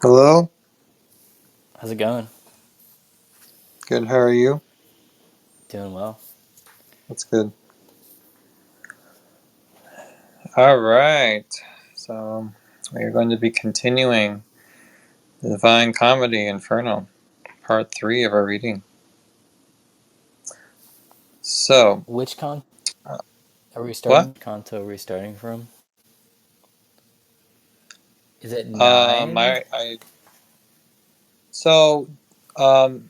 Hello? How's it going? Good, how are you? Doing well. That's good. All right. So, we're going to be continuing the Divine Comedy Inferno, part 3 of our reading. So, Which con uh, are we what? starting? Kanto are we starting from? Is it Um, 9? I, I, so, um,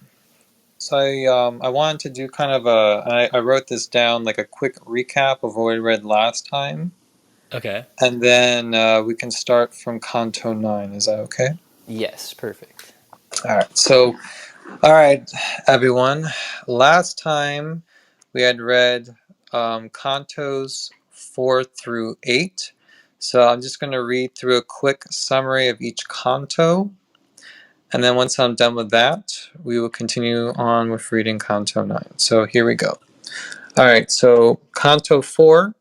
I wanted to do kind of I wrote this down like a quick recap of what we read last time, Okay. and then we can start from Canto 9. Is that okay? Yes, perfect. All right. So, all right, everyone. Last time we had read cantos 4 through 8. So I'm just going to read through a quick summary of each canto. And then once I'm done with that, we will continue on with reading canto 9. So here we go. All right, so canto 4,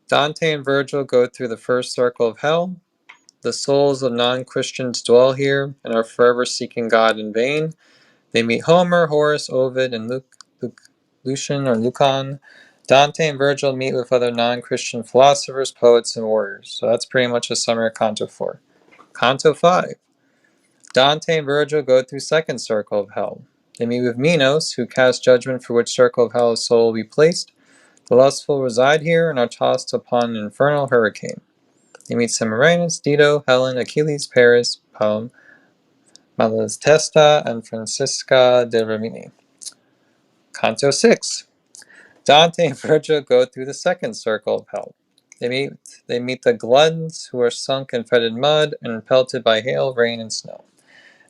Dante and Virgil go through the first circle of hell. The souls of non Christians dwell here and are forever seeking God in vain. They meet Homer, Horace, Ovid, and Lucian or Lucan. Dante and Virgil meet with other non-Christian philosophers, poets, and warriors. So that's pretty much a summary of Canto 4. Canto 5. Dante and Virgil go through second circle of hell. They meet with Minos, who casts judgment for which circle of hell a soul will be placed. The lustful reside here and are tossed upon an infernal hurricane. They meet Semiramis, Dido, Helen, Achilles, Paris, Palm, Malatesta, and Francisca de Rimini. Canto 6. Dante and Virgil go through the second circle of hell. They meet the gluttons who are sunk in fetid mud and pelted by hail, rain, and snow.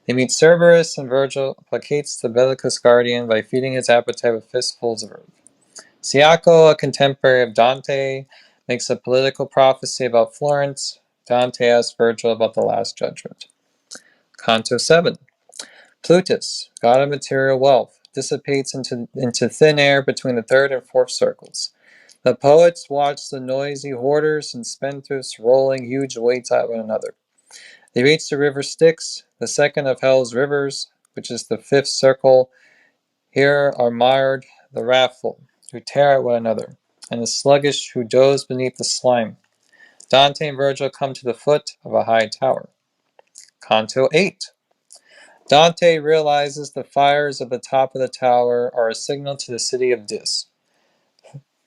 They meet Cerberus, and Virgil placates the bellicose guardian by feeding his appetite with fistfuls of earth. Siaco, a contemporary of Dante, makes a political prophecy about Florence. Dante asks Virgil about the Last Judgment. Canto 7. Plutus, god of material wealth, dissipates into thin air between the third and fourth circles. The poets watch the noisy hoarders and spendthrifts rolling huge weights at one another. They reach the river Styx, the second of hell's rivers, which is the fifth circle. Here are mired the wrathful, who tear at one another, and the sluggish who doze beneath the slime. Dante and Virgil come to the foot of a high tower. Canto 8. Dante realizes the fires at the top of the tower are a signal to the city of Dis.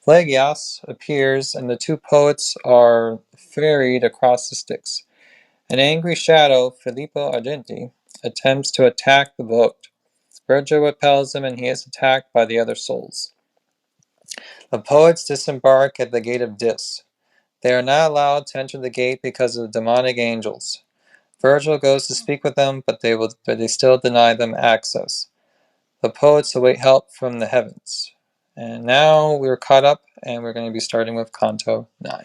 Pelagius appears, and the two poets are ferried across the Styx. An angry shadow, Filippo Argenti, attempts to attack the boat. Virgil repels him, and he is attacked by the other souls. The poets disembark at the gate of Dis. They are not allowed to enter the gate because of demonic angels. Virgil goes to speak with them, but they still deny them access. The poets await help from the heavens. And now we're caught up, and we're going to be starting with Canto 9.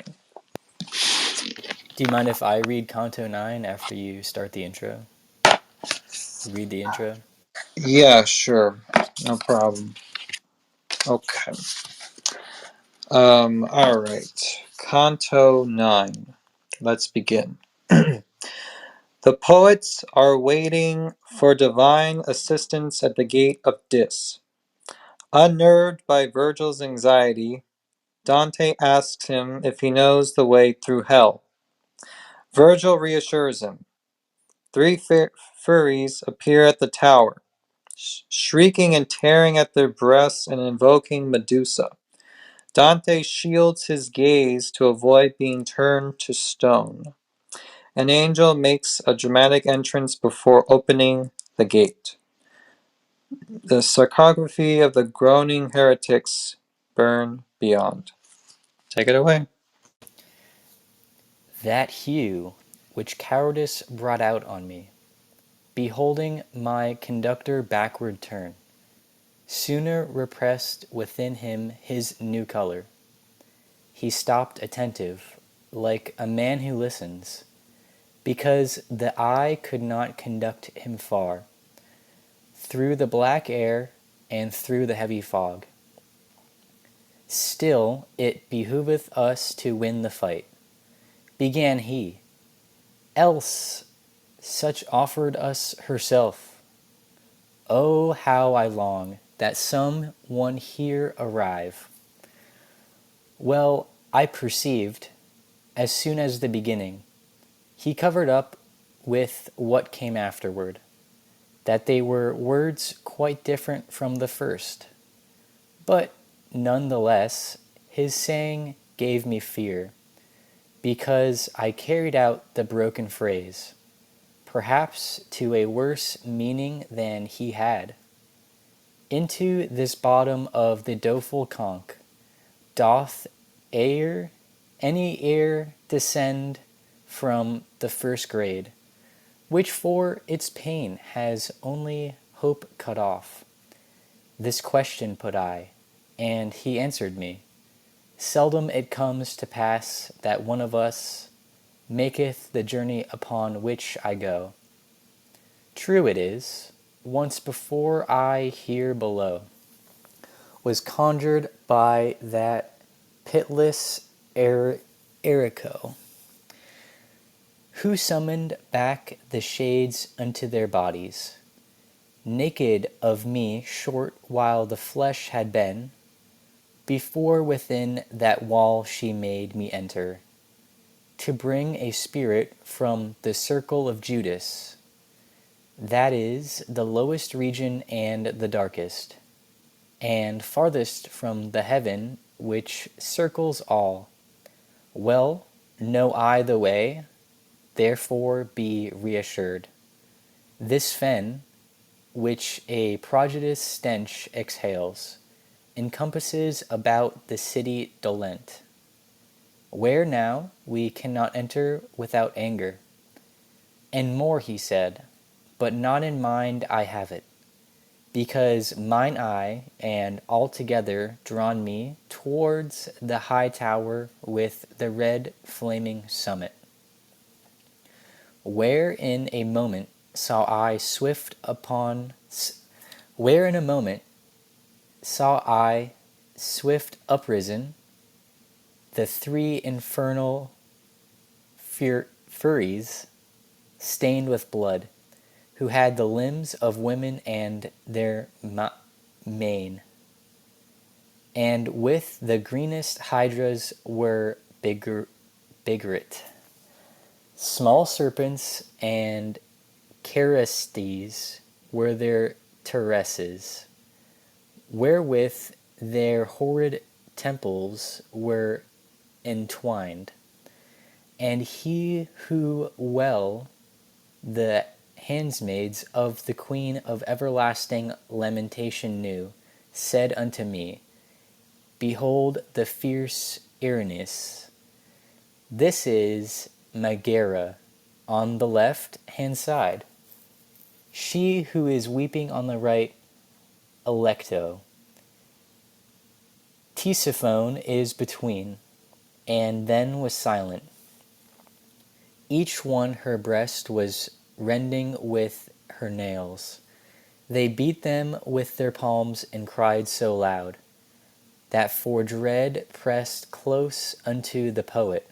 Do you mind if I read Kanto 9 after you start the intro? Read the intro? Yeah, sure. No problem. Okay. All right. Canto 9. Let's begin. The poets are waiting for divine assistance at the gate of Dis. Unnerved by Virgil's anxiety, Dante asks him if he knows the way through hell. Virgil reassures him. Three furies appear at the tower, shrieking and tearing at their breasts and invoking Medusa. Dante shields his gaze to avoid being turned to stone. An angel makes a dramatic entrance before opening the gate. The sarcophagus of the groaning heretics burn beyond. Take it away. That hue which cowardice brought out on me, beholding my conductor backward turn, sooner repressed within him his new color. He stopped attentive, like a man who listens, because the eye could not conduct him far, through the black air and through the heavy fog. Still it behoveth us to win the fight, began he. Else such offered us herself. Oh, how I long that some one here arrive. Well, I perceived, as soon as the beginning, he covered up with what came afterward, that they were words quite different from the first. But none the less, his saying gave me fear, because I carried out the broken phrase, perhaps to a worse meaning than he had. Into this bottom of the doleful conch doth air any air descend from the first grade, which for its pain has only hope cut off? This question put I, and he answered me. Seldom it comes to pass that one of us maketh the journey upon which I go. True it is, once before I here below was conjured by that pitiless Erico, who summoned back the shades unto their bodies. Naked of me short while the flesh had been, before within that wall she made me enter, to bring a spirit from the circle of Judas, that is the lowest region and the darkest, and farthest from the heaven which circles all. Well know I the way, therefore be reassured. This fen, which a prodigious stench exhales, encompasses about the city dolent, where now we cannot enter without anger. And more he said, but not in mind I have it, because mine eye and altogether drawn me towards the high tower with the red flaming summit, where in a moment saw I swift upon where in a moment saw I swift uprisen the three infernal furies stained with blood, who had the limbs of women and their mane, and with the greenest hydras were bigret. Small serpents and Charistes were their terraces, wherewith their horrid temples were entwined. And he who well the handsmaids of the Queen of everlasting lamentation knew, said unto me, Behold the fierce Erinis. This is Megara on the left hand side. She who is weeping on the right, Alecto. Tisiphone is between, and then was silent. Each one her breast was rending with her nails. They beat them with their palms and cried so loud, that for dread pressed close unto the poet.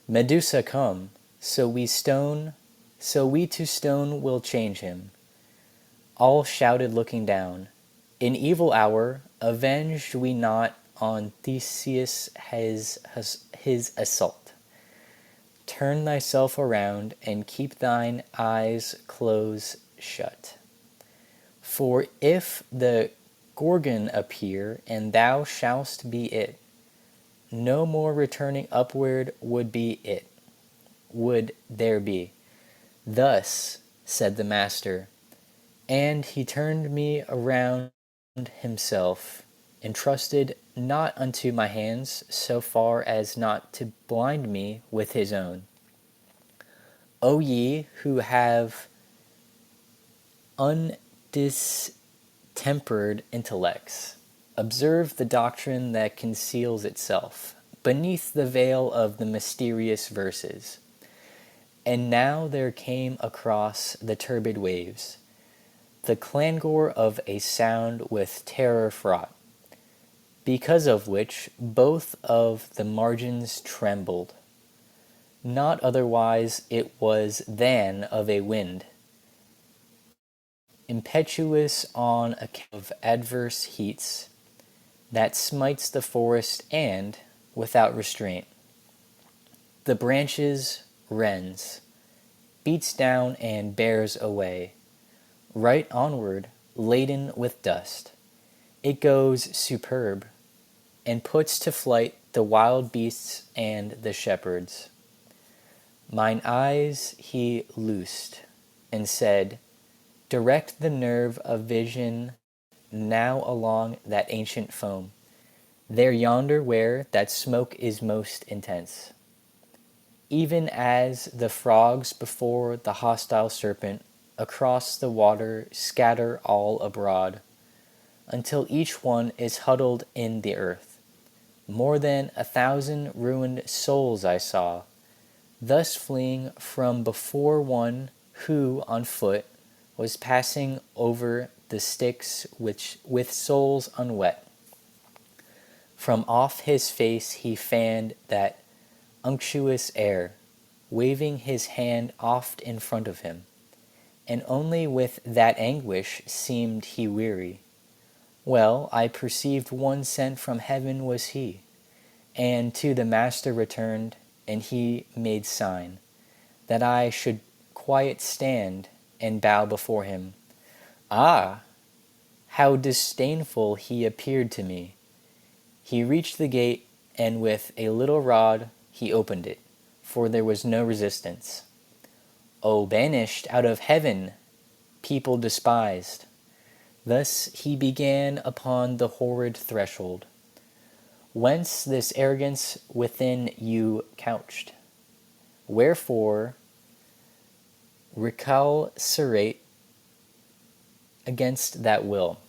Medusa come, so we to stone will change him. All shouted looking down. In evil hour avenged we not on Theseus his assault. Turn thyself around and keep thine eyes close shut. For if the Gorgon appear, and thou shalt be it, no more returning upward would there be. Thus said the master, and he turned me around himself, and trusted not unto my hands so far as not to blind me with his own. O ye who have undistempered intellects, observe the doctrine that conceals itself beneath the veil of the mysterious verses. And now there came across the turbid waves the clangor of a sound with terror fraught, because of which both of the margins trembled. not otherwise it was than of a wind, impetuous on account of adverse heats, that smites the forest and, without restraint, the branches rends, beats down and bears away, right onward, laden with dust. It goes superb, and puts to flight the wild beasts and the shepherds. Mine eyes he loosed, and said, direct the nerve of vision now along that ancient foam, there yonder where that smoke is most intense. Even as the frogs before the hostile serpent across the water scatter all abroad, until each one is huddled in the earth. More than 1,000 ruined souls I saw, thus fleeing from before one who on foot was passing over the Styx which, with souls unwet. From off his face he fanned that unctuous air, waving his hand oft in front of him, and only with that anguish seemed he weary. Well, I perceived one sent from heaven was he, and to the Master returned, and he made sign that I should quiet stand and bow before him. Ah! How disdainful he appeared to me! He reached the gate, and with a little rod he opened it, for there was no resistance. O banished out of heaven, people despised! Thus he began upon the horrid threshold. Whence this arrogance within you couched? Wherefore recalcitrate against that will,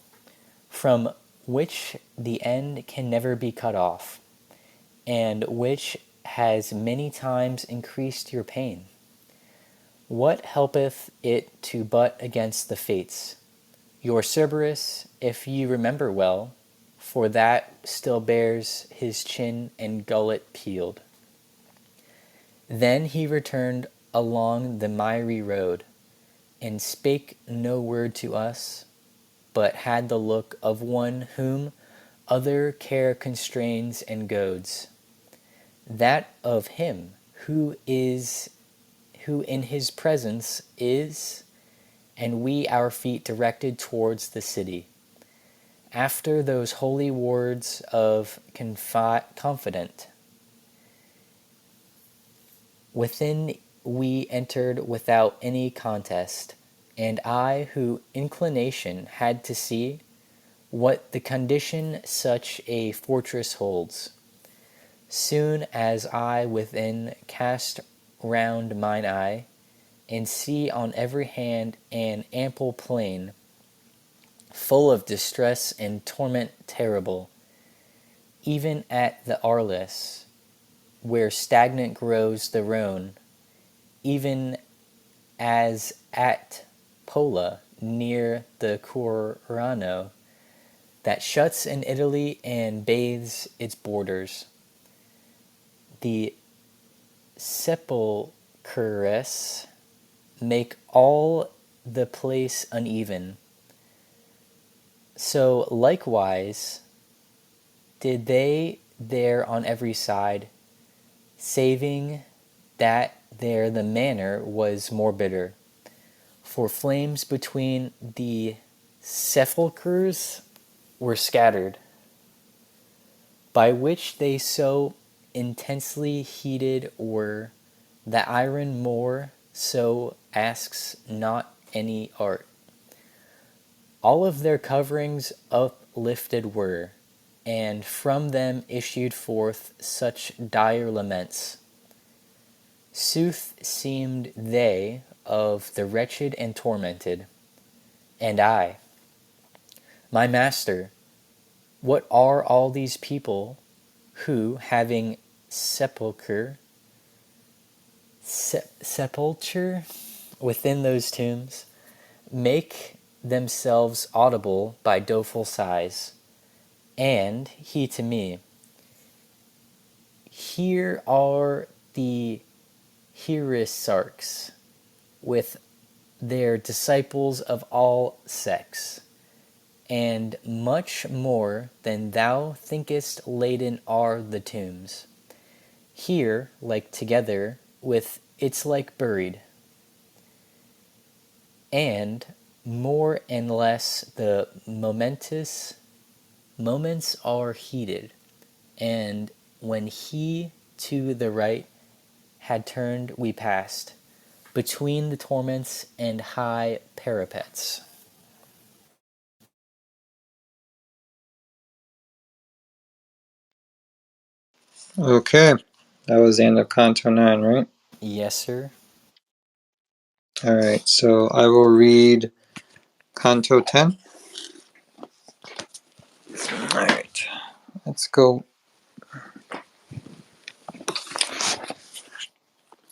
from which the end can never be cut off, and which has many times increased your pain? What helpeth it to butt against the fates? Your Cerberus, if you remember well, for that still bears his chin and gullet peeled. Then he returned along the miry road, and spake no word to us, but had the look of one whom other care constrains and goads, that of him who in his presence is, and we our feet directed towards the city. After those holy words of confident, within we entered without any contest, and I, who inclination had to see what the condition such a fortress holds, soon as I within cast round mine eye, and see on every hand an ample plain, full of distress and torment terrible, even at the Arles, where stagnant grows the Rhone, even as at Pola, near the Curano, that shuts in Italy and bathes its borders. The sepulchres make all the place uneven. So likewise did they there on every side, saving that there the manner was more bitter. For flames between the sepulchres were scattered, by which they so intensely heated were, that iron more so asks not any art. All of their coverings uplifted were, and from them issued forth such dire laments. Sooth seemed they of the wretched and tormented. And I, my master, what are all these people who, having sepulture within those tombs, make themselves audible by doleful sighs? And he to me, here are the heresiarchs, with their disciples of all sects, and much more than thou thinkest laden are the tombs. Here, like together, with its like buried, and more and less the moments are heated, and when he to the right had turned, we passed between the torments and high parapets. Okay, that was the end of Canto 9, right? Yes, sir. Alright, so I will read Canto 10. Alright, let's go.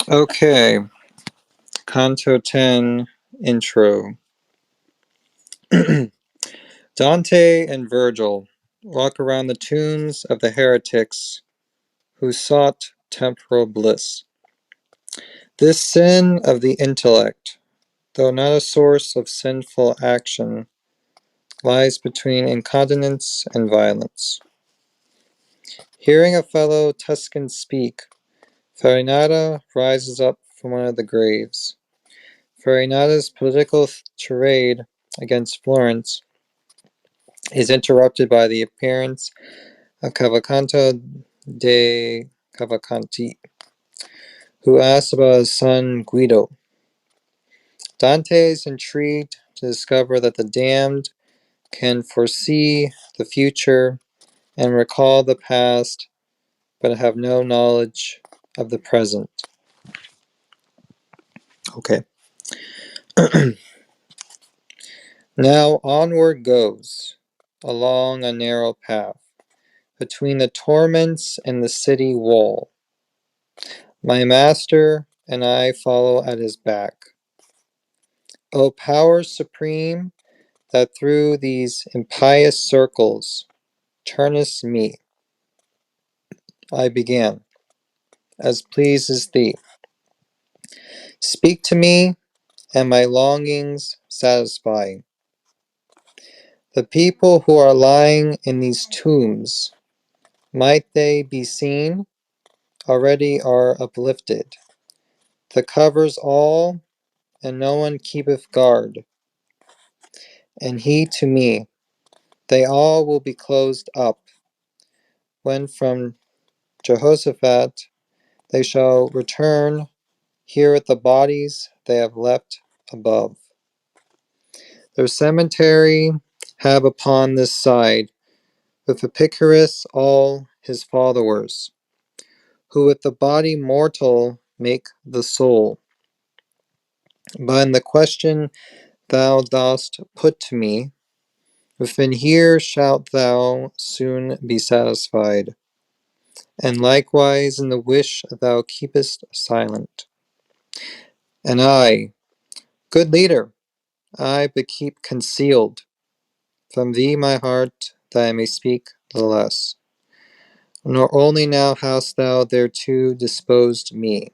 Okay, Canto 10 Intro. Dante and Virgil walk around the tombs of the heretics who sought temporal bliss. This sin of the intellect, though not a source of sinful action, lies between incontinence and violence. Hearing a fellow Tuscan speak, Farinata rises up from one of the graves. Farinata's political tirade against Florence is interrupted by the appearance of Cavalcanti de Cavalcanti, who asks about his son Guido. Dante is intrigued to discover that the damned can foresee the future and recall the past, but have no knowledge of the present. Okay. Now onward goes, along a narrow path, between the torments and the city wall. My master and I follow at his back. O power supreme, that through these impious circles turnest me, I began, as pleases thee. Speak to me, and my longings satisfy. The people who are lying in these tombs, might they be seen, already are uplifted. The covers all, and no one keepeth guard. And he to me, they all will be closed up, when from Jehoshaphat they shall return here at the bodies they have left above. Their cemetery have upon this side, with Epicurus all his followers, who with the body mortal make the soul. But in the question thou dost put to me, within here shalt thou soon be satisfied, and likewise in the wish thou keepest silent. And I, good leader, I but keep concealed from thee my heart, that I may speak the less. Nor only now hast thou thereto disposed me.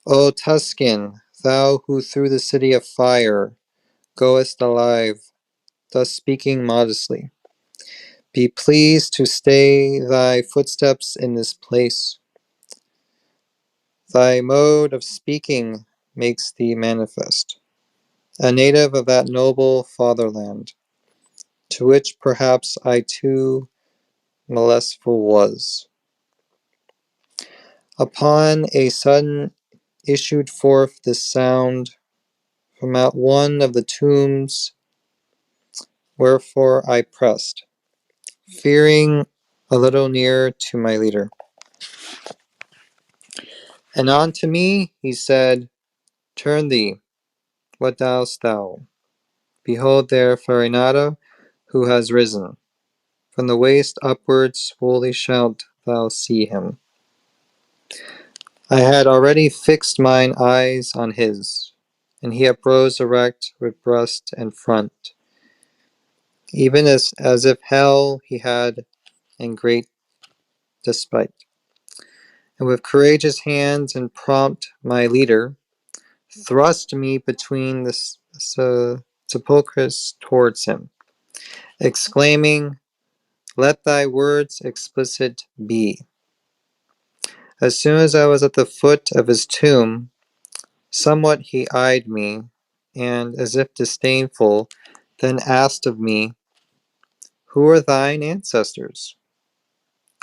O Tuscan, thou who through the city of fire goest alive, thus speaking modestly, be pleased to stay thy footsteps in this place. Thy mode of speaking makes thee manifest, a native of that noble fatherland, to which perhaps I too molestful was. Upon a sudden issued forth this sound from out one of the tombs, wherefore I pressed, fearing a little nearer to my leader. And unto me he said, Turn thee, what dost thou? Behold there Farinata, who has risen. From the waist upwards fully shalt thou see him. I had already fixed mine eyes on his, and he uprose erect with breast and front, even as if hell he had in great despite. and with courageous hands and prompt my leader, thrust me between the sepulchres towards him, exclaiming, "Let thy words explicit be." As soon as I was at the foot of his tomb, somewhat he eyed me, and, as if disdainful, then asked of me, "Who are thine ancestors?"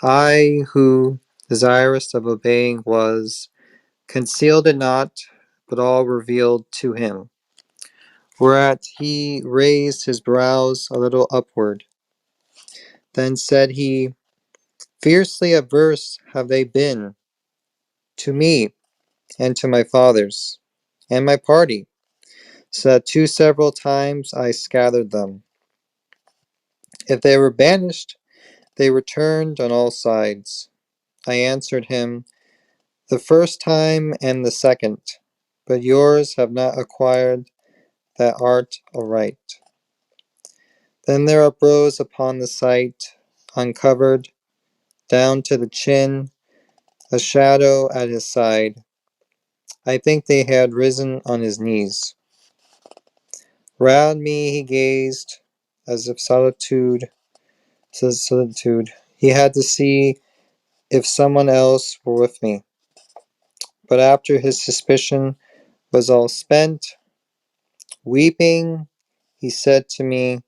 I, who, desirous of obeying, was, concealed it not, but all revealed to him. Whereat he raised his brows a little upward. Then said he, "Fiercely averse have they been to me and to my fathers and my party, so that two several times I scattered them. If they were banished, they returned on all sides." I answered him, "The first time and the second, but yours have not acquired that art aright." Then there uprose upon the sight, uncovered, down to the chin, a shadow at his side. I think they had risen on his knees. Round me he gazed, as if solitude. He had to see if someone else were with me. But after his suspicion was all spent, weeping, he said to me,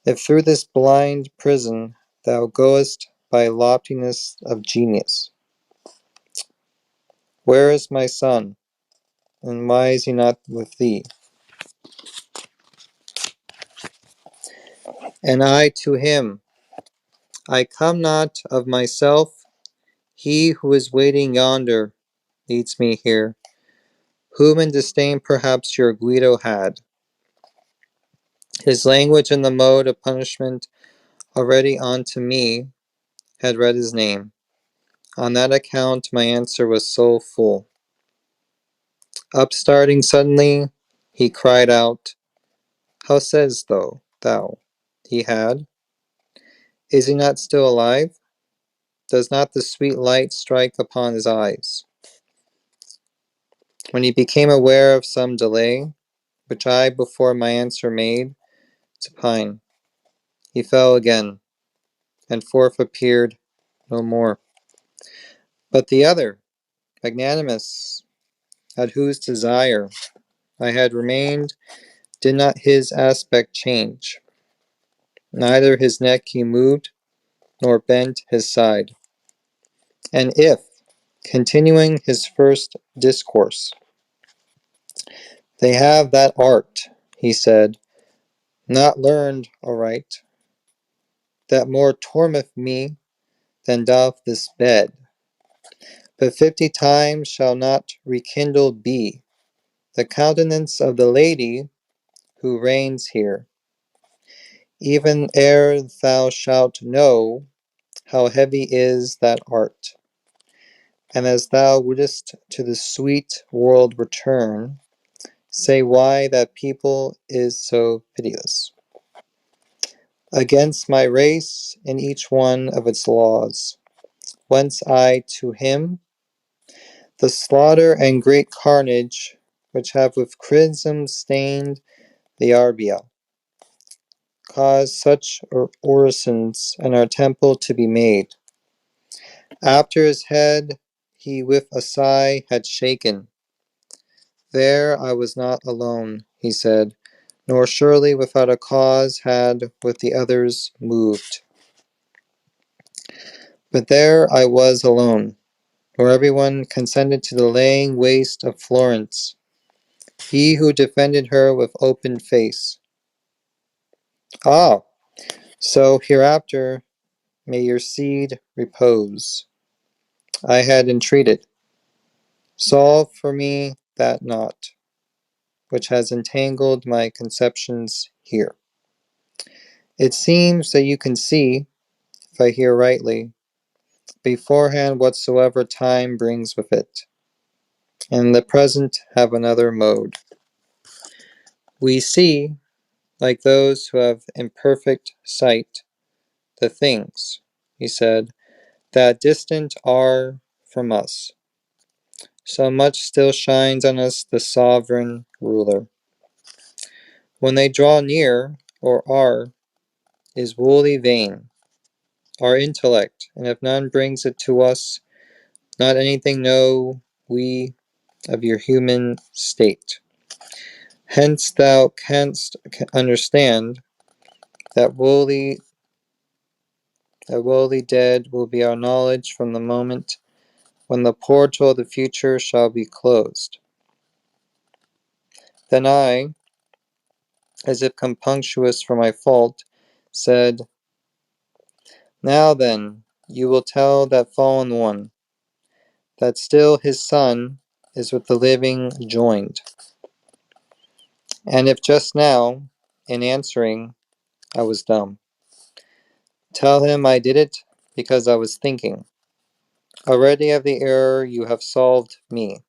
"If through this blind prison thou goest by loftiness of genius, where is my son, and why is he not with thee?" And I to him, "I come not of myself, he who is waiting yonder leads me here, whom in disdain perhaps your Guido had. His language and the mode of punishment already unto me had read his name. On that account my answer was so full." Upstarting suddenly, he cried out, "How sayest thou, he had? Is he not still alive? Does not the sweet light strike upon his eyes?" When he became aware of some delay, which I before my answer made, to pine, he fell again, and forth appeared no more. But the other, magnanimous, at whose desire I had remained, did not his aspect change, neither his neck he moved, nor bent his side. And if, continuing his first discourse, "They have that art," he said, "not learned aright, that more tormenteth me than doth this bed, but 50 times shall not rekindled be the countenance of the lady who reigns here, even ere thou shalt know how heavy is that art. And as thou wouldest to the sweet world return, say why that people is so pitiless against my race in each one of its laws. Whence I to him, the slaughter and great carnage which have with crimson stained the Arbia, caused such orisons in our temple to be made. After his head he with a sigh had shaken. There I was not alone, he said, nor surely without a cause had with the others moved. But there I was alone, where everyone consented to the laying waste of Florence, he who defended her with open face. Ah, so hereafter may your seed repose. I had entreated. Solve for me that knot, which has entangled my conceptions here. It seems that you can see, if I hear rightly, beforehand whatsoever time brings with it, and the present have another mode. We see, like those who have imperfect sight, the things, he said, that distant are from us, so much still shines on us the sovereign ruler. When they draw near, or are, is wholly vain, our intellect, and if none brings it to us, not anything know we of your human state. Hence thou canst understand that wholly dead will be our knowledge from the moment when the portal of the future shall be closed. Then I, as if compunctious for my fault, said, now then, you will tell that fallen one, that still his son is with the living joined. And if just now, in answering, I was dumb, tell him I did it because I was thinking. Already of the error you have solved me.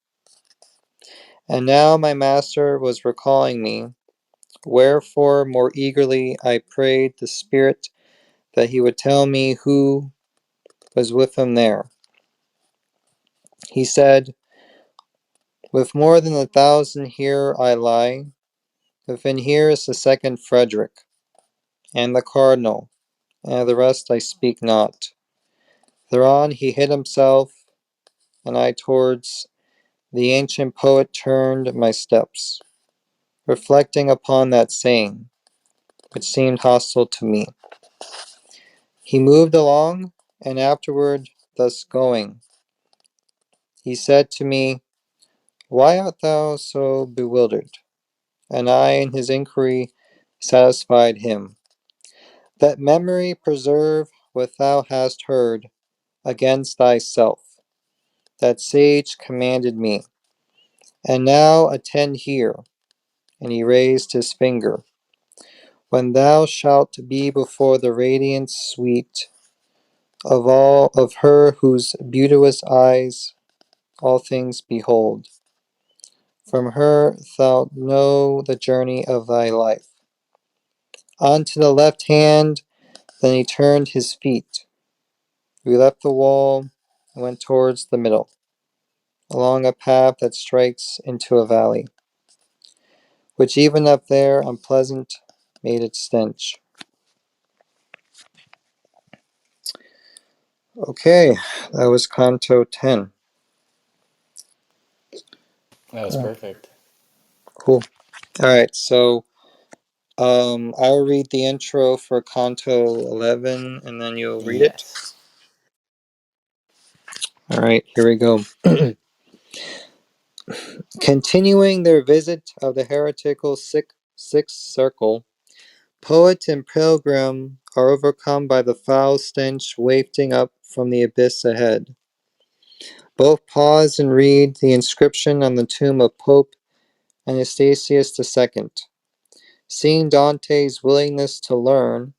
And now my master was recalling me, wherefore more eagerly I prayed the Spirit that he would tell me who was with him there. He said, with more than 1,000 here I lie. Within here is the second Frederick, and the Cardinal, and of the rest I speak not. Thereon he hid himself, and I towards the ancient poet turned my steps, reflecting upon that saying, which seemed hostile to me. He moved along, and afterward, thus going, he said to me, why art thou so bewildered? And I, in his inquiry, satisfied him. That memory preserve what thou hast heard against thyself. That sage commanded me. And now attend here. And he raised his finger. When thou shalt be before the radiance sweet of her whose beauteous eyes all things behold, from her thou'lt know the journey of thy life. On to the left hand, then he turned his feet. We left the wall and went towards the middle, along a path that strikes into a valley, which even up there unpleasant made its stench. Okay, that was Canto 10. That was perfect. Cool. All right, so I'll read the intro for Canto 11, and then you'll read it. Yes. All right, here we go. Continuing their visit of the heretical sixth circle, poet and pilgrim are overcome by the foul stench wafting up from the abyss ahead. Both pause and read the inscription on the tomb of Pope Anastasius II. Seeing Dante's willingness to learn,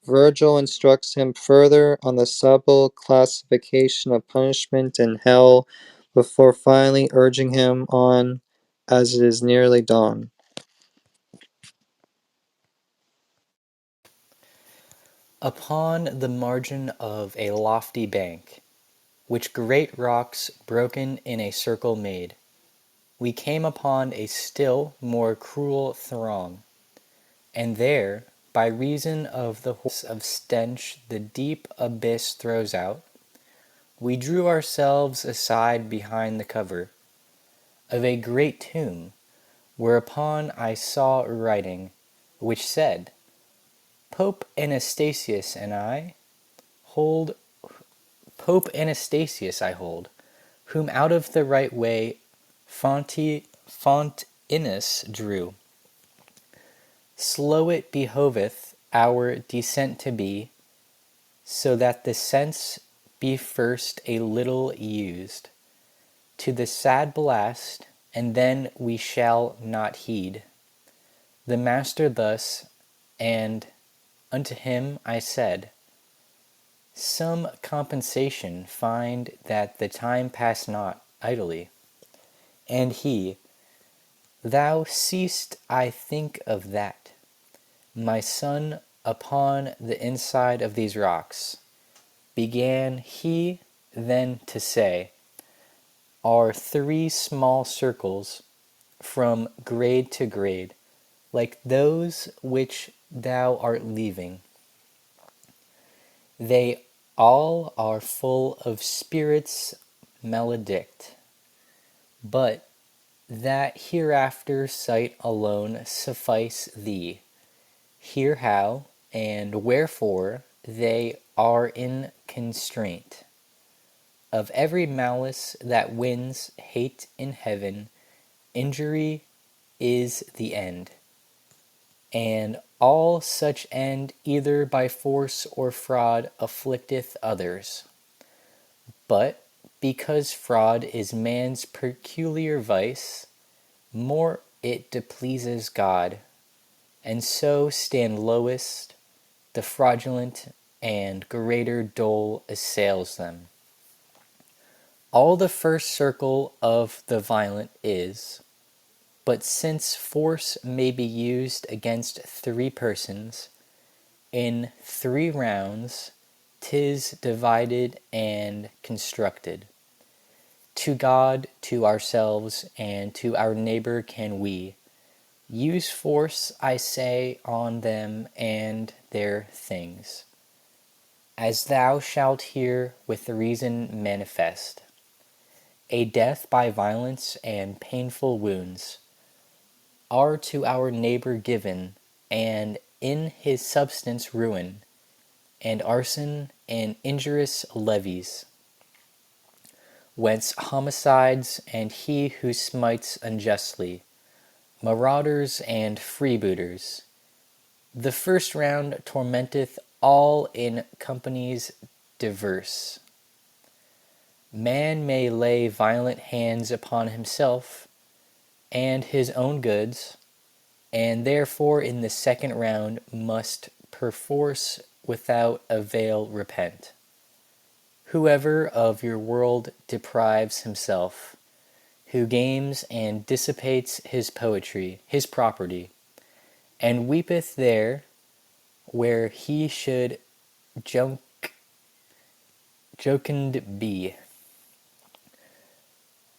Virgil instructs him further on the subtle classification of punishment and hell before finally urging him on as it is nearly dawn. Upon the margin of a lofty bank, which great rocks broken in a circle made, we came upon a still more cruel throng, and there, by reason of the horse of stench the deep abyss throws out, we drew ourselves aside behind the cover of a great tomb, whereupon I saw writing, which said, Pope Anastasius and I hold Pope Anastasius I hold, whom out of the right way Fontinus drew. Slow it behoveth our descent to be, so that the sense be first a little used to the sad blast, and then we shall not heed. The master thus, and unto him I said, some compensation find that the time pass not idly. And he, thou seest I think of that, my son, upon the inside of these rocks, began he then to say, are three small circles from grade to grade, like those which thou art leaving. They all are full of spirits maledict, but that hereafter sight alone suffice thee. Hear how and wherefore they are in constraint. Of every malice that wins hate in heaven, injury is the end, and all such end either by force or fraud afflicteth others. But because fraud is man's peculiar vice, more it displeases God, and so stand lowest the fraudulent, and greater dole assails them. All the first circle of the violent is, but since force may be used against three persons, in 3 rounds 'tis divided and constructed. To God, to ourselves, and to our neighbor can we use force, I say, on them and their things, as thou shalt hear with reason manifest. A death by violence and painful wounds are to our neighbor given, and in his substance ruin, and arson and injurious levies, whence homicides and he who smites unjustly, marauders and freebooters. The first round tormenteth all in companies diverse. Man may lay violent hands upon himself and his own goods, and therefore in the second round must perforce without avail repent. Whoever of your world deprives himself, who games and dissipates his poetry, his property, and weepeth there where he should jocund be.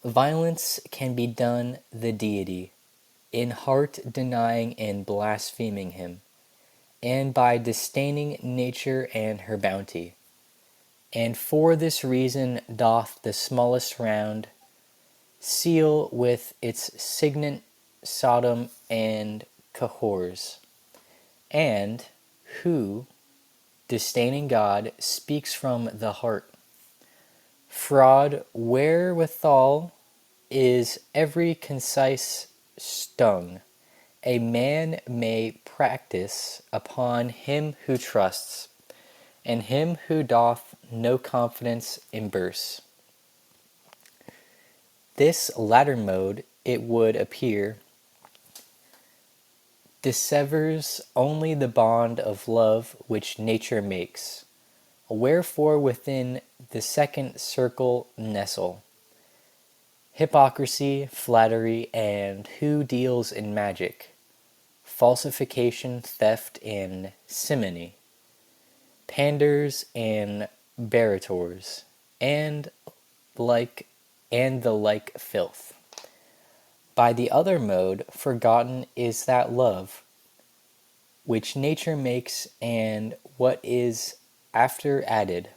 Violence can be done the deity, in heart denying and blaspheming him, and by disdaining nature and her bounty. And for this reason doth the smallest round seal with its signet Sodom and Cahors, and who, disdaining God, speaks from the heart. Fraud wherewithal is every concise stung a man may practice upon him who trusts, and him who doth no confidence imburse. This latter mode, it would appear, dissevers only the bond of love which nature makes. Wherefore within the second circle nestle hypocrisy, flattery, and who deals in magic, falsification, theft, and simony, panders and barators, and like and the like filth. By the other mode forgotten is that love which nature makes, and what is after added,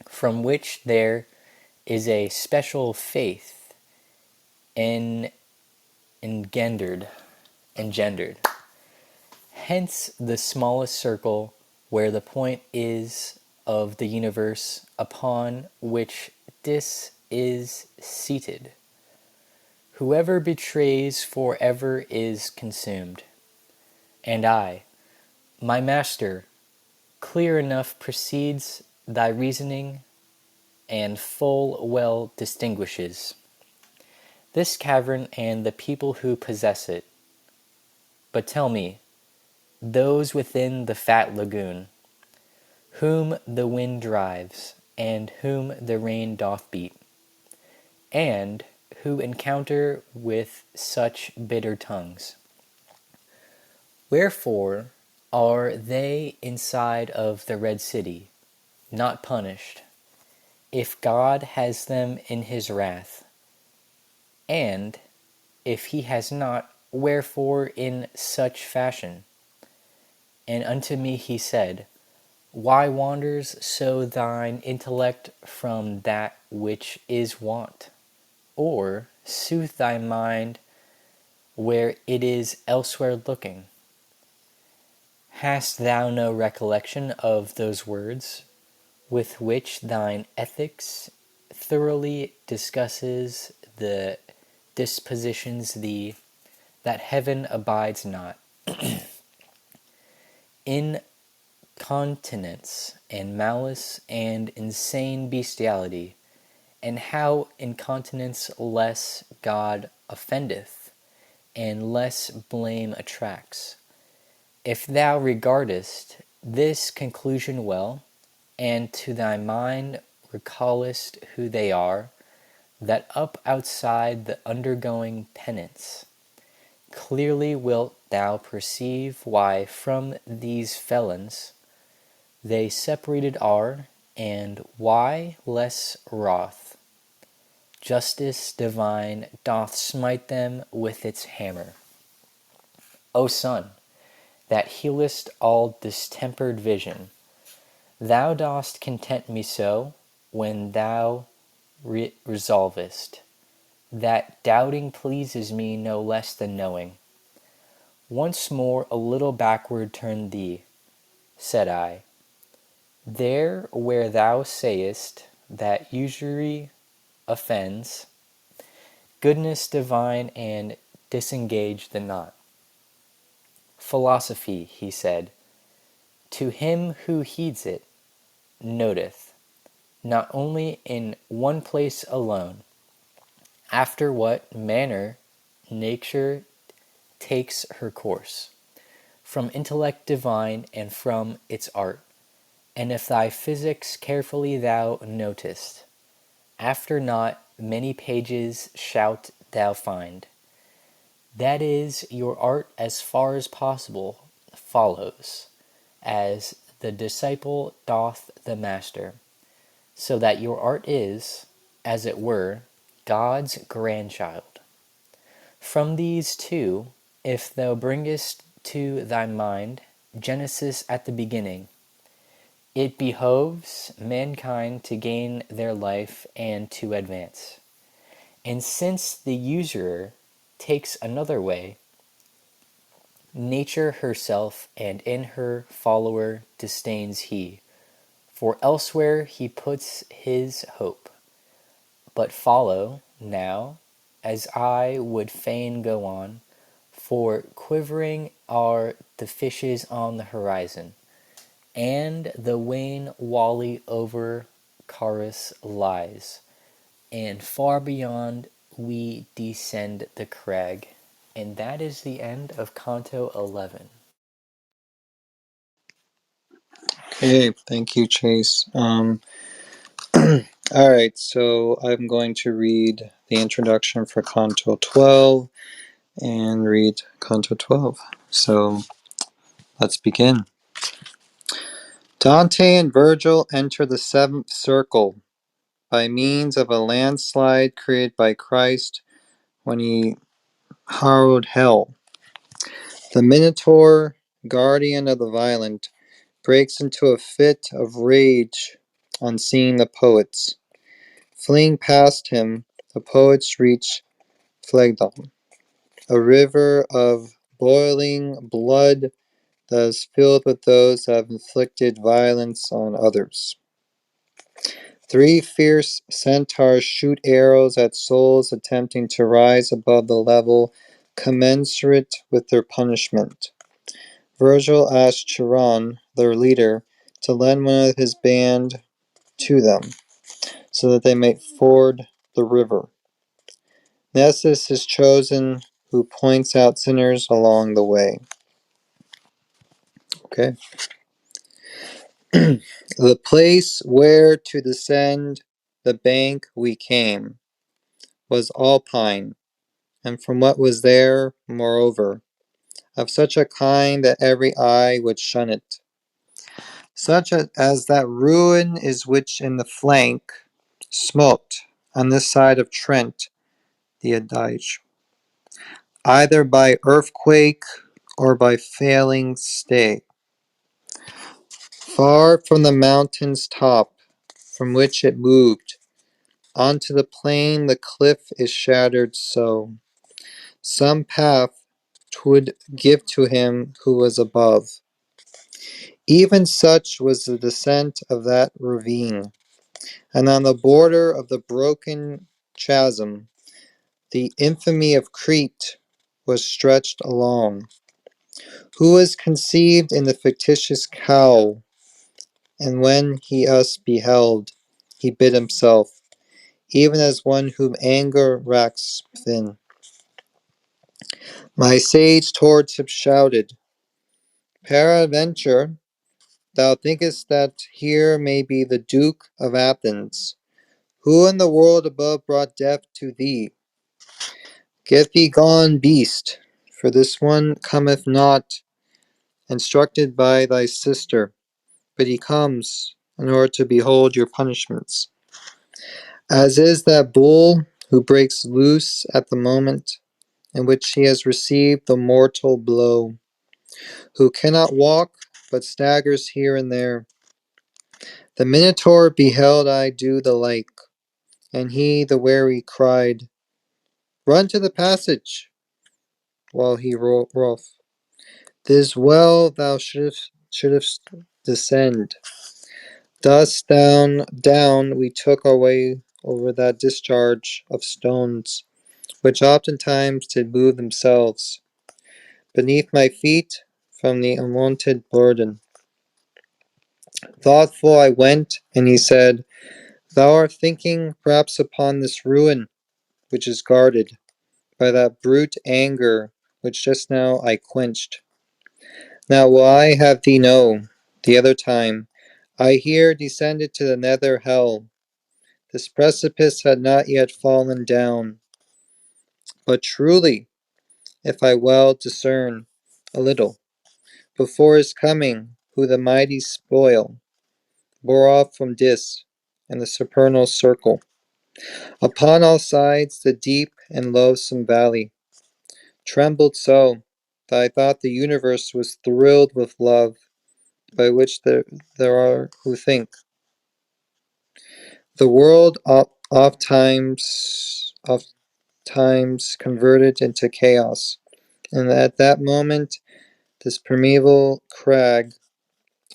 from which there is a special faith engendered. Hence the smallest circle, where the point is of the universe upon which this is seated. Whoever betrays for ever is consumed. And I, my master, clear enough proceeds thy reasoning, and full well distinguishes this cavern and the people who possess it. But tell me, those within the fat lagoon, whom the wind drives, and whom the rain doth beat, and who encounter with such bitter tongues, wherefore are they inside of the Red City, not punished? if God has them in his wrath? And if he has not, wherefore in such fashion? And unto me he said, why wanders so thine intellect from that which is wont? Or soothe thy mind where it is elsewhere looking? Hast thou no recollection of those words with which thine ethics thoroughly discusses the dispositions thee, that heaven abides not? Incontinence and malice and insane bestiality, and how incontinence less God offendeth, and less blame attracts. If thou regardest this conclusion well, and to thy mind recallest who they are, that up outside the undergoing penance, clearly wilt thou perceive why from these felons they separated are, and why less wrath justice divine doth smite them with its hammer. O Son, that healest all distempered vision, thou dost content me so, when thou resolvest, that doubting pleases me no less than knowing. Once more a little backward turn thee, said I, there where thou sayest that usury offends, goodness divine, and disengage the knot. Philosophy, he said, to him who heeds it, noteth, not only in one place alone, after what manner nature takes her course, from intellect divine and from its art. And if thy physics carefully thou notest, after not many pages shalt thou find, that is, your art as far as possible follows, as the disciple doth the master, so that your art is, as it were, God's grandchild. From these two, if thou bringest to thy mind Genesis at the beginning, it behoves mankind to gain their life and to advance. And since the usurer takes another way, nature herself and in her follower disdains he, for elsewhere he puts his hope. But follow, now, as I would fain go on, for quivering are the fishes on the horizon, and the wan wally over Carus lies, and far beyond we descend the crag. And that is the end of Canto 11. Okay, thank you, Chase. All right, so I'm going to read the introduction for Canto 12 and read Canto 12. So let's begin. Dante and Virgil enter the seventh circle by means of a landslide created by Christ when he harrowed hell. The Minotaur, guardian of the violent, breaks into a fit of rage on seeing the poets. Fleeing past him, the poets reach Phlegethon, a river of boiling blood that is filled with those that have inflicted violence on others. Three fierce centaurs shoot arrows at souls attempting to rise above the level commensurate with their punishment. Virgil asks Chiron, their leader, to lend one of his band to them, so that they may ford the river. Nessus is chosen, who points out sinners along the way. Okay. The place where to descend the bank we came was alpine, and from what was there, moreover, of such a kind that every eye would shun it, such as that ruin is which in the flank Smote on this side of Trent, the adage, either by earthquake or by failing stay. Far from the mountain's top, from which it moved, onto the plain the cliff is shattered so. Some path 'twould give to him who was above. Even such was the descent of that ravine, and on the border of the broken chasm, the infamy of Crete was stretched along, who was conceived in the fictitious cow, and when he us beheld, he bid himself, even as one whom anger racks within. My sage towards him shouted, Peradventure, thou thinkest that here may be the Duke of Athens. Who in the world above brought death to thee? Get thee gone, beast, for this one cometh not instructed by thy sister, but he comes in order to behold your punishments. As is that bull who breaks loose at the moment in which he has received the mortal blow, who cannot walk, but staggers here and there. The Minotaur beheld I do the like, and he, the wary, cried, Run to the passage, while he roth. 'Tis well thou shouldst descend. Thus down we took our way over that discharge of stones, which oftentimes did move themselves beneath my feet from the unwonted burden. Thoughtful I went, and he said, Thou art thinking perhaps upon this ruin which is guarded by that brute anger which just now I quenched. Now will I have thee know, the other time, I here descended to the nether hell. This precipice had not yet fallen down, but truly, if I well discern a little, before his coming, who the mighty spoil bore off from Dis and the supernal circle. Upon all sides the deep and loathsome valley trembled so that I thought the universe was thrilled with love, by which there are who think the world oft times converted into chaos, and at that moment this primeval crag,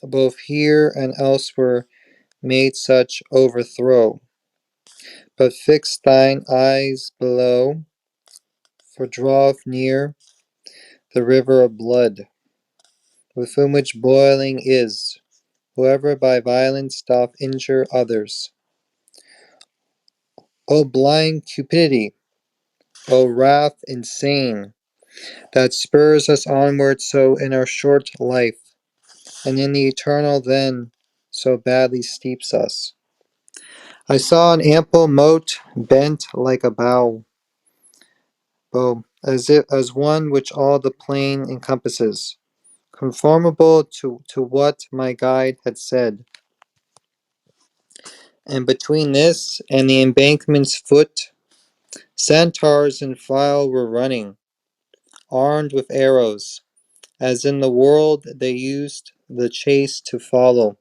both here and elsewhere, made such overthrow. But fix thine eyes below, for draweth near the river of blood, within which boiling is, whoever by violence doth injure others. O blind cupidity, O wrath insane, that spurs us onward so in our short life, and in the eternal then so badly steeps us. I saw an ample moat bent like a bow, as one which all the plain encompasses, conformable to what my guide had said. And between this and the embankment's foot, centaurs in file were running, armed with arrows, as in the world they used the chase to follow.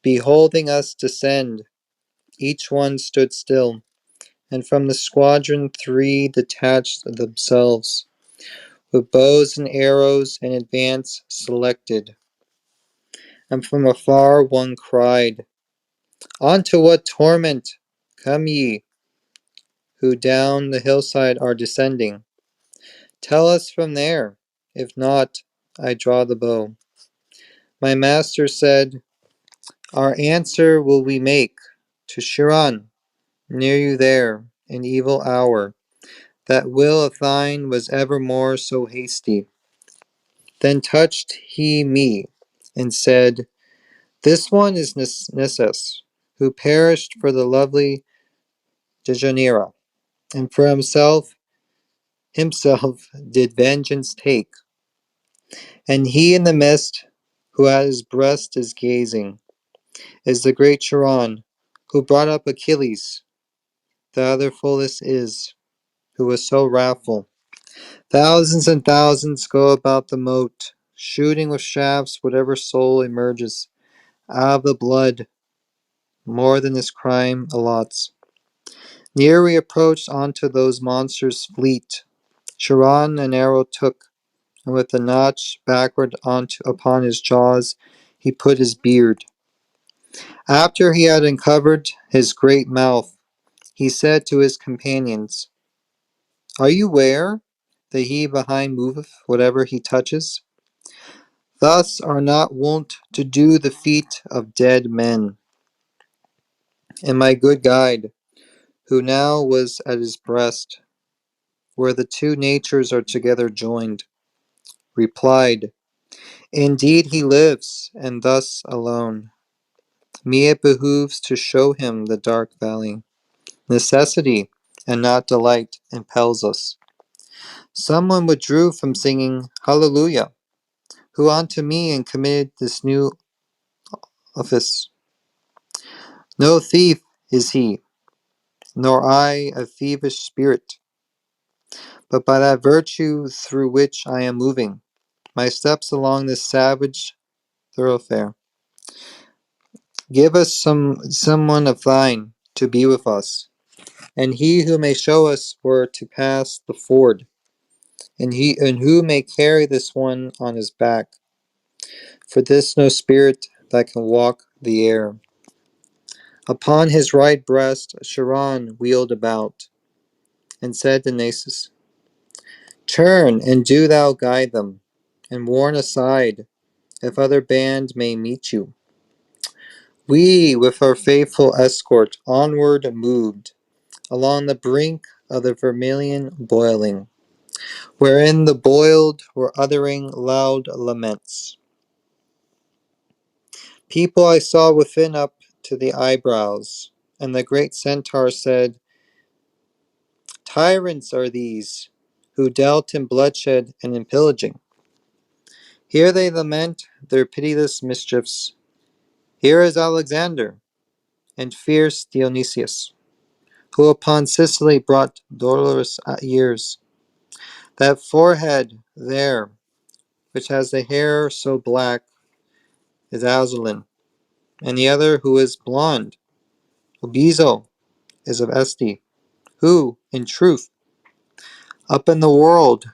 Beholding us descend, each one stood still, and from the squadron 3 detached themselves, with bows and arrows in advance selected. And from afar one cried, On to what torment come ye, who down the hillside are descending? Tell us from there, if not, I draw the bow. My master said, Our answer will we make to Chiron, near you there, in evil hour. That will of thine was evermore so hasty. Then touched he me, and said, This one is Nissus, who perished for the lovely Deianira, and for himself did vengeance take. And he in the mist, who at his breast is gazing, is the great Chiron, who brought up Achilles, the other fullest is, who was so wrathful. Thousands and thousands go about the moat, shooting with shafts whatever soul emerges out of the blood, more than his crime allots. Near we approached unto those monsters fleet. Charon an arrow took, and with a notch backward upon his jaws he put his beard. After he had uncovered his great mouth, he said to his companions, Are you ware that he behind moveth whatever he touches? Thus are not wont to do the feet of dead men. And my good guide, who now was at his breast, where the two natures are together joined, replied, Indeed he lives, and thus alone. Me it behooves to show him the dark valley. Necessity, and not delight, impels us. Someone withdrew from singing Hallelujah, who unto me and committed this new office. No thief is he, nor I a thievish spirit, but by that virtue through which I am moving, my steps along this savage thoroughfare. Give us someone of thine to be with us, and he who may show us where to pass the ford, and who may carry this one on his back. For this no spirit that can walk the air. Upon his right breast Charon wheeled about, and said to Nasus, Turn, and do thou guide them, and warn aside, if other band may meet you. We, with our faithful escort, onward moved, along the brink of the vermilion boiling, wherein the boiled were uttering loud laments. People I saw within up to the eyebrows, and the great centaur said, Tyrants are these, who dealt in bloodshed and in pillaging. Here they lament their pitiless mischiefs. Here is Alexander, and fierce Dionysius, who upon Sicily brought dolorous years. That forehead there, which has the hair so black, is Azulin, and the other who is blonde, Obizo, is of Este, who, in truth, up in the world,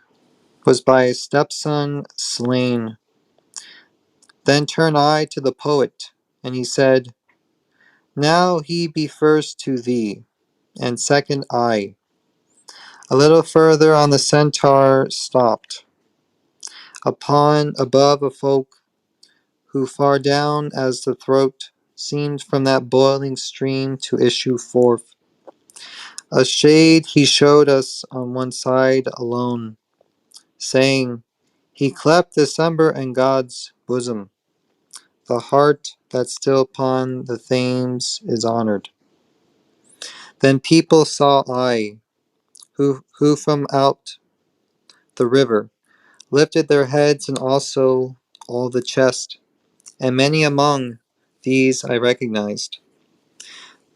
was by his stepson slain. Then turned I to the poet, and he said, Now he be first to thee, and second I. A little further on the centaur stopped, upon above a folk who far down as the throat seemed from that boiling stream to issue forth. A shade he showed us on one side alone, saying, He clept December in God's bosom, the heart that still upon the Thames is honored. Then people saw I, who from out the river lifted their heads, and also all the chest, and many among these I recognized.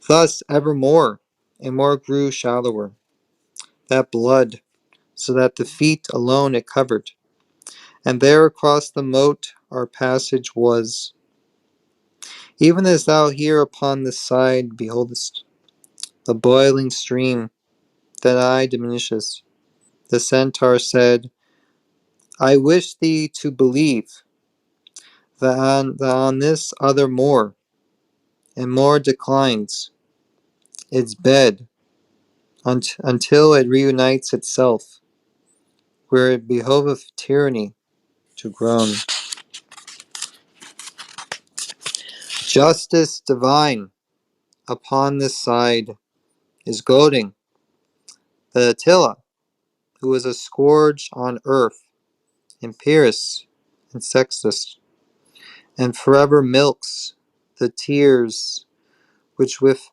Thus evermore and more grew shallower that blood, so that the feet alone it covered, and there across the moat our passage was, even as thou here upon this side beholdest, the boiling stream that I diminishes. The centaur said, I wish thee to believe that on this other more, and more declines its bed until it reunites itself, where it behoveth tyranny to groan. Justice divine upon this side is goading the Attila, who is a scourge on earth, in Pyrrhus and Sextus, and forever milks the tears which with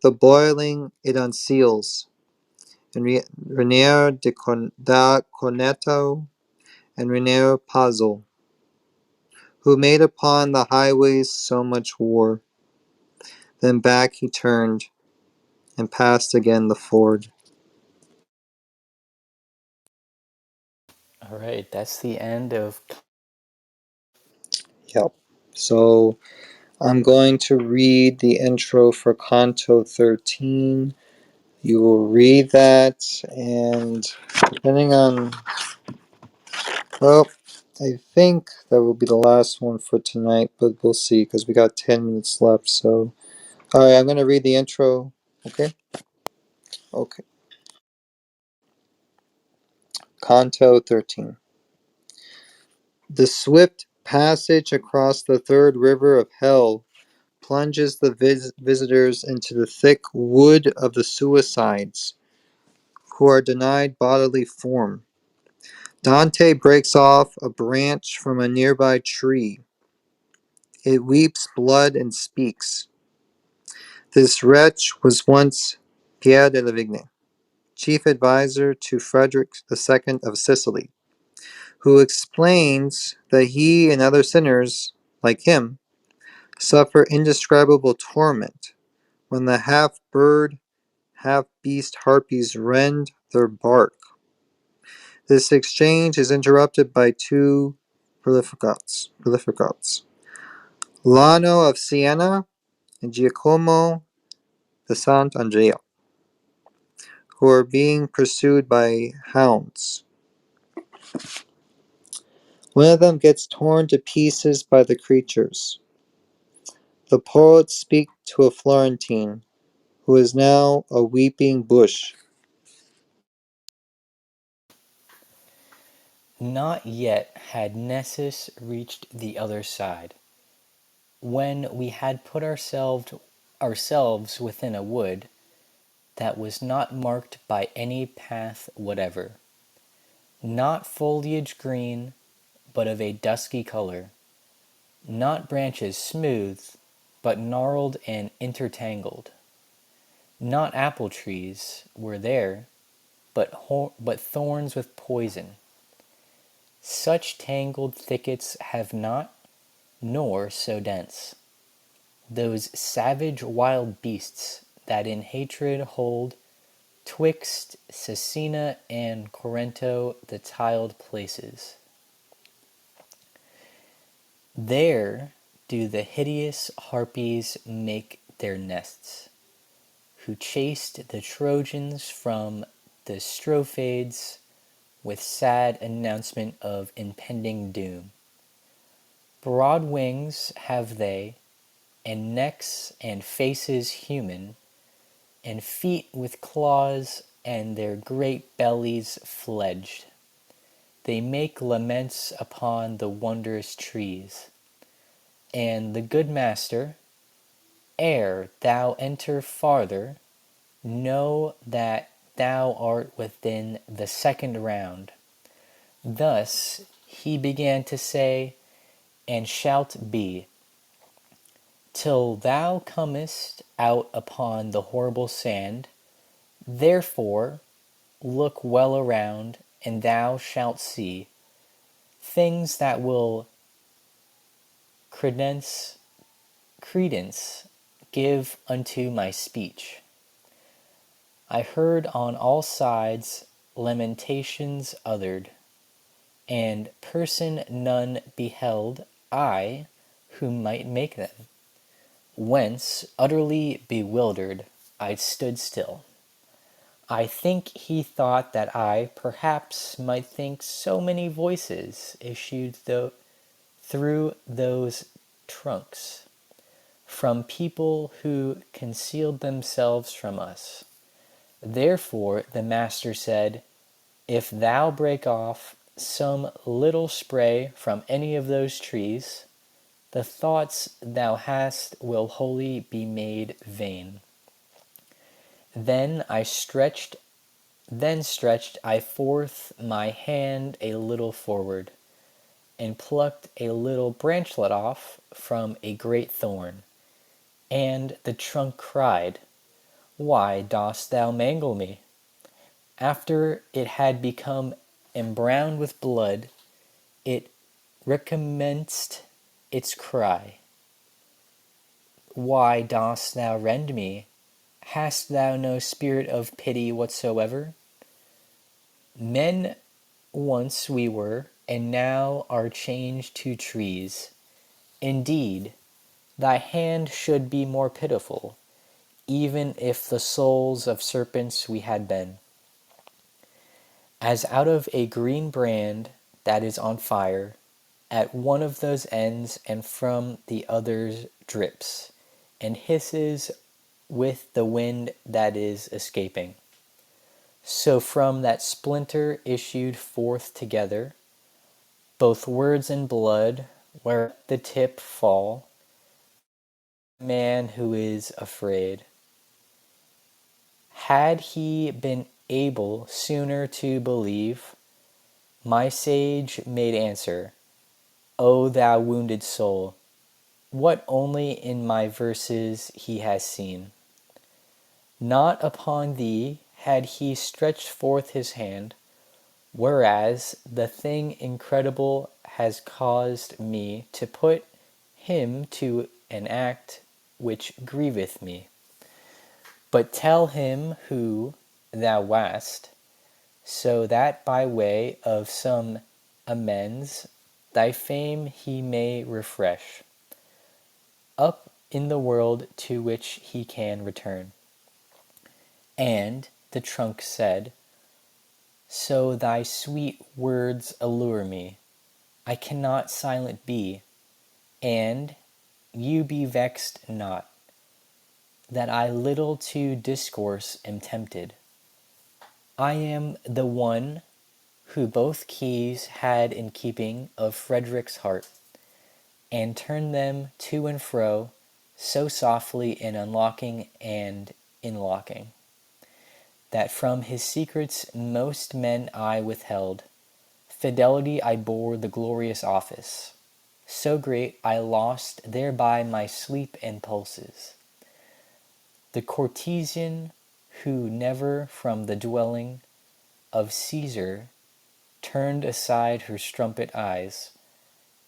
the boiling it unseals, and Renier da Corneto and Renier Pazel, who made upon the highways so much war. Then back he turned and passed again the ford. All right, that's the end of. Yep. So I'm going to read the intro for Canto 13. You will read that, and depending on, well, I think that will be the last one for tonight, but we'll see because we got 10 minutes left. So, all right, I'm going to read the intro. Okay? Okay. Canto 13. The swift passage across the third river of hell plunges the visitors into the thick wood of the suicides who are denied bodily form. Dante breaks off a branch from a nearby tree. It weeps blood and speaks. This wretch was once Pierre de la Vigne, chief advisor to Frederick II of Sicily, who explains that he and other sinners, like him, suffer indescribable torment when the half bird, half beast harpies rend their bark. This exchange is interrupted by two prolificats, Lano of Siena and Giacomo de Sant'Andrea, who are being pursued by hounds. One of them gets torn to pieces by the creatures. The poets speak to a Florentine, who is now a weeping bush. Not yet had Nessus reached the other side, when we had put ourselves within a wood that was not marked by any path whatever, not foliage green, but of a dusky color, not branches smooth, but gnarled and intertangled, not apple trees were there, but thorns with poison. Such tangled thickets have not, nor so dense. Those savage wild beasts that in hatred hold twixt Cesena and Corinto the tiled places. There do the hideous harpies make their nests, who chased the Trojans from the Strophades with sad announcement of impending doom. Broad wings have they, and necks and faces human, and feet with claws, and their great bellies fledged. They make laments upon the wondrous trees. And the good master, ere thou enter farther, know that thou art within the second round. Thus he began to say, and shalt be, till thou comest out upon the horrible sand. Therefore look well around, and thou shalt see things that will credence give unto my speech. I heard on all sides lamentations uttered, and person none beheld I who might make them. Whence, utterly bewildered, I stood still. I think he thought that I perhaps might think so many voices issued through those trunks, from people who concealed themselves from us. Therefore the master said, if thou break off some little spray from any of those trees, the thoughts thou hast will wholly be made vain. Then stretched I forth my hand a little forward, and plucked a little branchlet off from a great thorn. And the trunk cried, why dost thou mangle me? After it had become embrowned with blood, it recommenced its cry. Why dost thou rend me? Hast thou no spirit of pity whatsoever? Men once we were, and now are changed to trees. Indeed, thy hand should be more pitiful, even if the souls of serpents we had been. As out of a green brand that is on fire, at one of those ends and from the others drips, and hisses with the wind that is escaping. So from that splinter issued forth together, both words and blood, where the tip fall, man who is afraid. Had he been able sooner to believe, my sage made answer, O thou wounded soul, what only in my verses he has seen. Not upon thee had he stretched forth his hand, whereas the thing incredible has caused me to put him to an act which grieveth me. But tell him who thou wast, so that by way of some amends thy fame he may refresh, up in the world to which he can return. And the trunk said, So thy sweet words allure me, I cannot silent be, and you be vexed not, that I little to discourse am tempted. I am the one who both keys had in keeping of Frederick's heart, and turned them to and fro so softly in unlocking and inlocking, that from his secrets most men I withheld. Fidelity I bore the glorious office, so great I lost thereby my sleep and pulses. The courtesan who never from the dwelling of Caesar turned aside her strumpet eyes,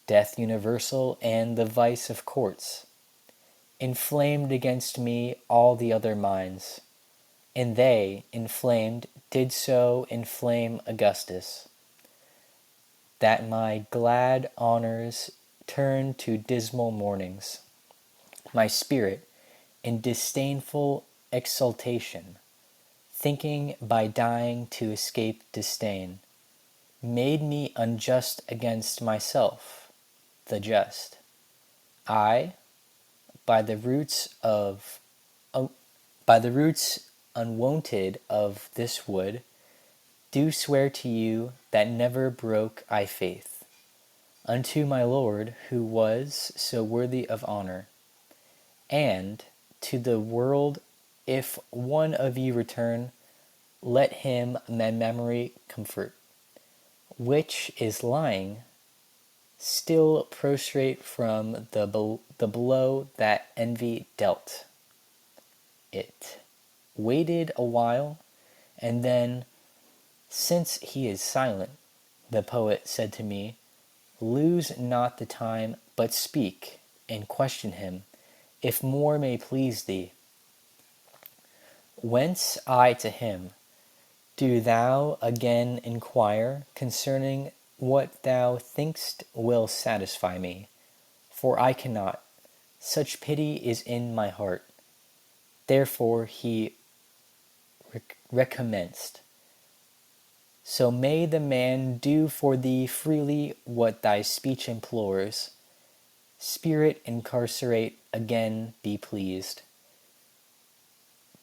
death universal and the vice of courts, inflamed against me all the other minds, and they, inflamed, did so inflame Augustus, that my glad honours turned to dismal mournings. My spirit, in disdainful exultation, thinking by dying to escape disdain, made me unjust against myself, the just. I, by the roots of by the roots unwonted of this wood, do swear to you that never broke I faith unto my Lord who was so worthy of honour, and to the world if one of you return, let him my memory comfort, which is lying still prostrate from the blow that envy dealt it. Waited a while, and then, since he is silent, the poet said to me, Lose not the time, but speak, and question him, if more may please thee. Whence I to him, Do thou again inquire concerning what thou think'st will satisfy me, for I cannot. Such pity is in my heart. Therefore he recommenced. So may the man do for thee freely what thy speech implores. Spirit incarcerate again be pleased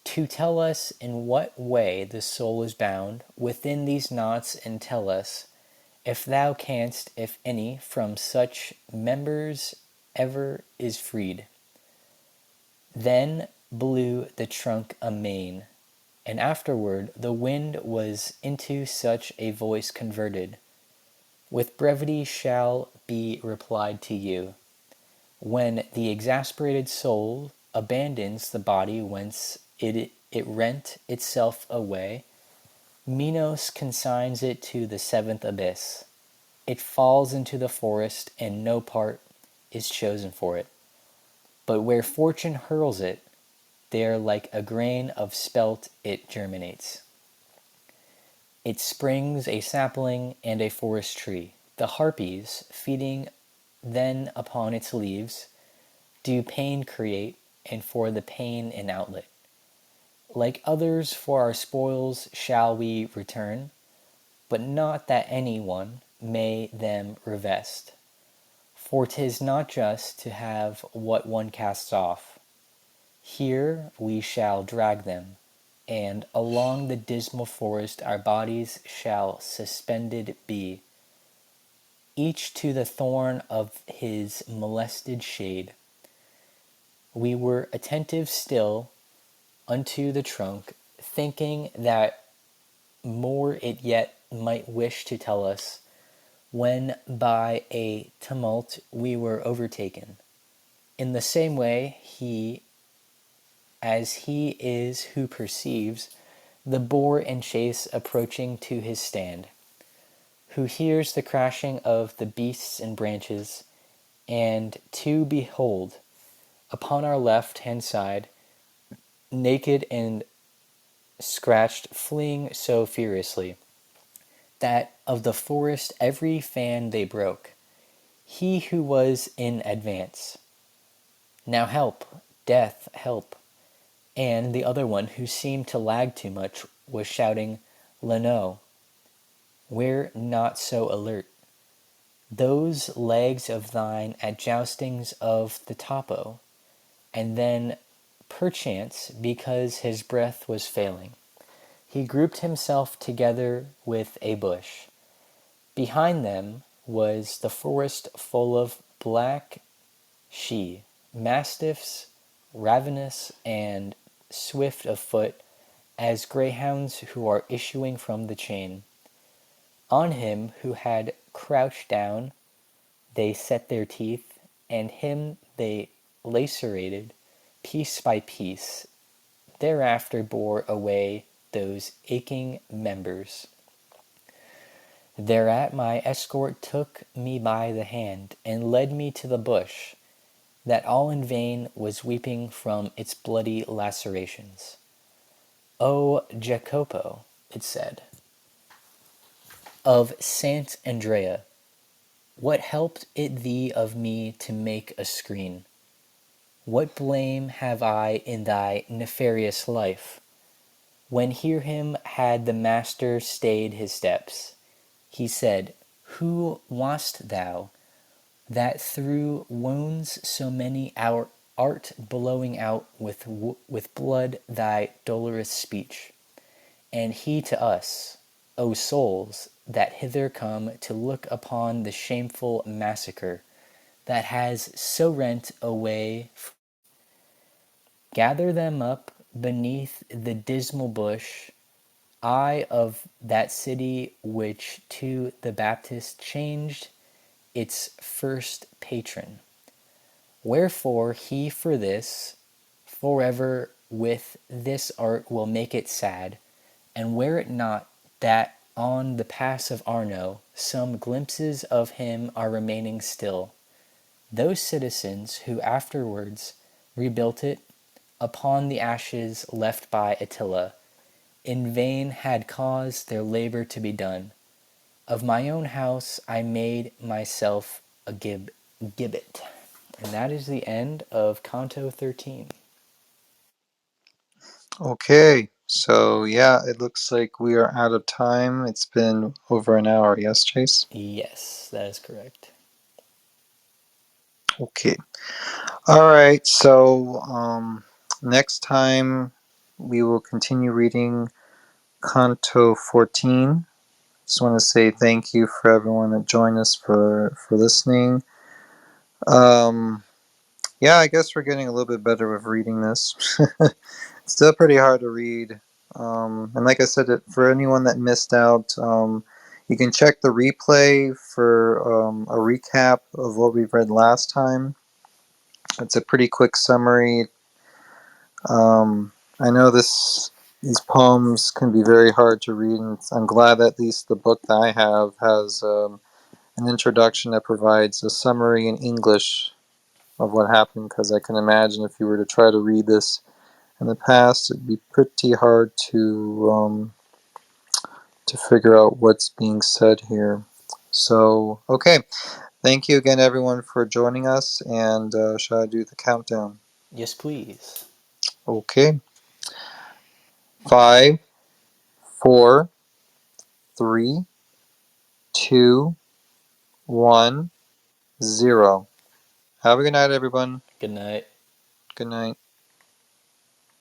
to tell us in what way the soul is bound within these knots, and tell us, if thou canst, if any from such members ever is freed. Then blew the trunk amain, and afterward the wind was into such a voice converted. With brevity shall be replied to you. When the exasperated soul abandons the body whence it rent itself away, Minos consigns it to the seventh abyss. It falls into the forest, and no part is chosen for it. But where fortune hurls it, there like a grain of spelt it germinates. It springs a sapling and a forest tree. The harpies, feeding then upon its leaves, do pain create, and for the pain an outlet. Like others for our spoils shall we return, but not that any one may them revest. For 'tis not just to have what one casts off. Here we shall drag them, and along the dismal forest our bodies shall suspended be, each to the thorn of his molested shade. We were attentive still unto the trunk, thinking that more it yet might wish to tell us, when by a tumult we were overtaken. In the same way, he, as he is who perceives the boar in chase approaching to his stand, who hears the crashing of the beasts and branches, and to behold, upon our left hand side, naked and scratched, fleeing so furiously, that of the forest every fan they broke, he who was in advance. Now help, death, help. And the other one, who seemed to lag too much, was shouting, Leno, we're not so alert. Those legs of thine at joustings of the topo. And then, perchance, because his breath was failing, he grouped himself together with a bush. Behind them was the forest full of black she, mastiffs, ravenous and swift of foot, as greyhounds who are issuing from the chain. On him who had crouched down they set their teeth, and him they lacerated piece by piece, thereafter bore away those aching members. Thereat my escort took me by the hand, and led me to the bush, that all in vain was weeping from its bloody lacerations. O Jacopo, it said, of Saint Andrea, what helped it thee of me to make a screen? What blame have I in thy nefarious life? When here him had the master stayed his steps, he said, Who wast thou, that through wounds so many art blowing out with blood thy dolorous speech? And he to us, O souls, that hither come to look upon the shameful massacre that has so rent away, gather them up beneath the dismal bush, I of that city which to the Baptist changed its first patron. Wherefore he for this, forever with this art will make it sad, and were it not that on the pass of Arno some glimpses of him are remaining still, those citizens who afterwards rebuilt it upon the ashes left by Attila, in vain had caused their labor to be done. Of my own house I made myself a gibbet. And that is the end of Canto 13. Okay, so yeah, it looks like we are out of time. It's been over an hour. Yes, Chase? Yes, that is correct. Okay. All right, so next time we will continue reading Canto 14. Just want to say thank you for everyone that joined us for listening. Um, yeah, I guess we're getting a little bit better with reading this. It's still pretty hard to read. And like I said, for anyone that missed out, you can check the replay for a recap of what we've read last time. It's a pretty quick summary. I know these poems can be very hard to read, and I'm glad that at least the book that I have has an introduction that provides a summary in English of what happened, because I can imagine if you were to try to read this in the past, it'd be pretty hard to figure out what's being said here. So, okay. Thank you again, everyone, for joining us. And shall I do the countdown? Yes, please. Okay. 5, 4, 3, 2, 1, 0. Have a good night, everyone. Good night. Good night.